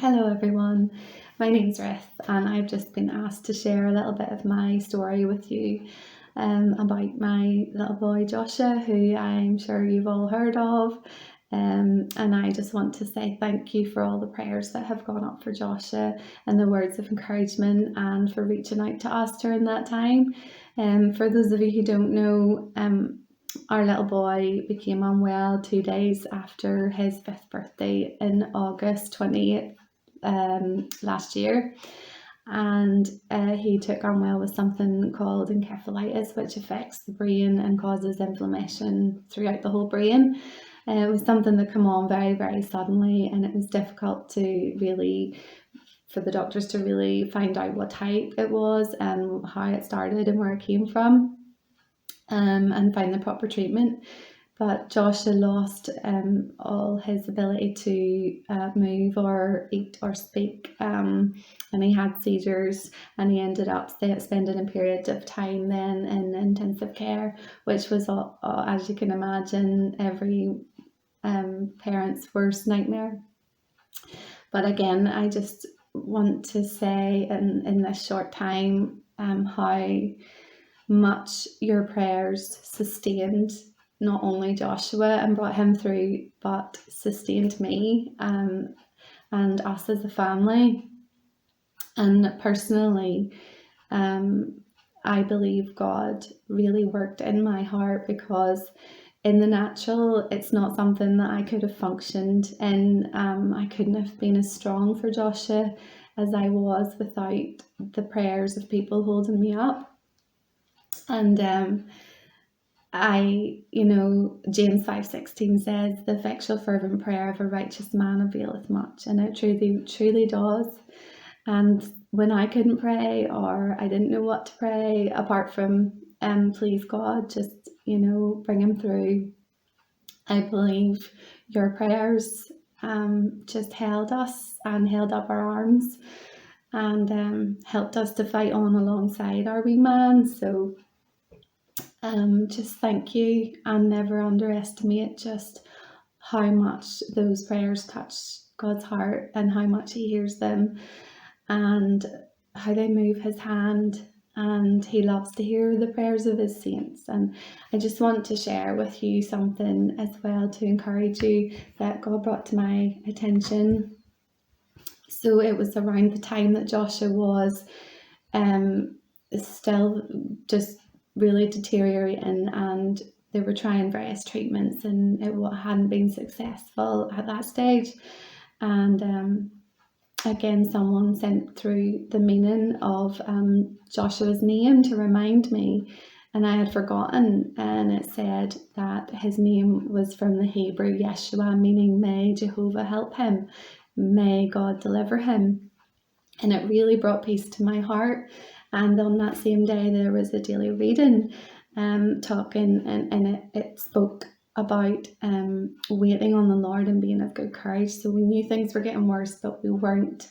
Hello everyone, my name's Ruth and I've just been asked to share a little bit of my story with you about my little boy Joshua, who I'm sure you've all heard of. And I just want to say thank you for all the prayers that have gone up for Joshua and the words of encouragement and for reaching out to us during that time. For those of you who don't know, our little boy became unwell 2 days after his 5th birthday in August 28th last year, and he took unwell with something called encephalitis, which affects the brain and causes inflammation throughout the whole brain. It was something that came on very, very suddenly, and it was difficult for the doctors to really find out what type it was and how it started and where it came from, and find the proper treatment. But Joshua lost all his ability to move or eat or speak, and he had seizures, and he ended up spending a period of time then in intensive care, which was, as you can imagine, every parent's worst nightmare. But again, I just want to say in this short time how much your prayers sustained not only Joshua and brought him through, but sustained me and us as a family. And personally, I believe God really worked in my heart, because in the natural, it's not something that I could have functioned in. I couldn't have been as strong for Joshua as I was without the prayers of people holding me up. And James 5:16 says, "The effectual fervent prayer of a righteous man availeth much," and it truly, truly does. And when I couldn't pray, or I didn't know what to pray apart from please God, just bring him through, I believe your prayers just held us and held up our arms and helped us to fight on alongside our wee man. So just thank you, and never underestimate just how much those prayers touch God's heart and how much he hears them and how they move his hand, and he loves to hear the prayers of his saints. And I just want to share with you something as well to encourage you that God brought to my attention. So it was around the time that Joshua was still just really deteriorating, and they were trying various treatments and it hadn't been successful at that stage. And again, someone sent through the meaning of Joshua's name to remind me, and I had forgotten, and it said that his name was from the Hebrew Yeshua, meaning may Jehovah help him, may God deliver him. And it really brought peace to my heart. And on that same day, there was a daily reading talking, and it spoke about waiting on the Lord and being of good courage. So we knew things were getting worse, but we weren't.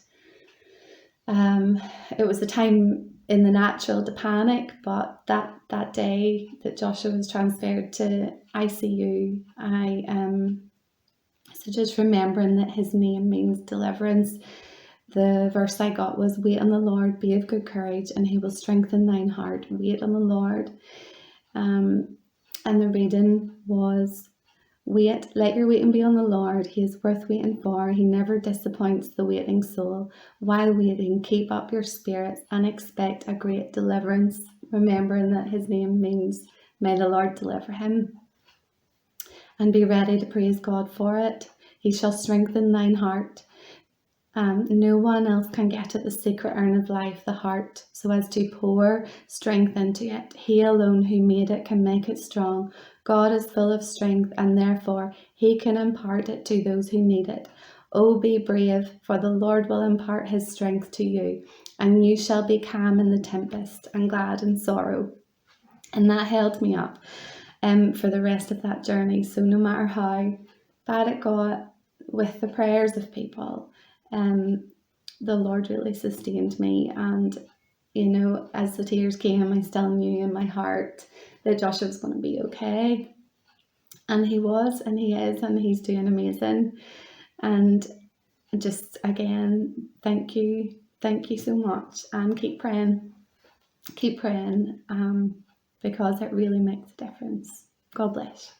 It was a time in the natural to panic, but that day that Joshua was transferred to ICU, so just remembering that his name means deliverance. The verse I got was, "Wait on the Lord, be of good courage, and he will strengthen thine heart." Wait on the Lord. And the reading was, "Wait, let your waiting be on the Lord. He is worth waiting for. He never disappoints the waiting soul. While waiting, keep up your spirits and expect a great deliverance," remembering that his name means may the Lord deliver him. "And be ready to praise God for it. He shall strengthen thine heart." No one else can get at the secret urn of life, the heart, so as to pour strength into it. He alone who made it can make it strong. God is full of strength, and therefore he can impart it to those who need it. Oh, be brave, for the Lord will impart his strength to you, and you shall be calm in the tempest and glad in sorrow. And that held me up for the rest of that journey. So no matter how bad it got with the prayers of people, the Lord really sustained me. And as the tears came, I still knew in my heart that Joshua was going to be okay, and he was, and he is, and he's doing amazing. And just again, thank you. Thank you so much, and keep praying, because it really makes a difference. God bless.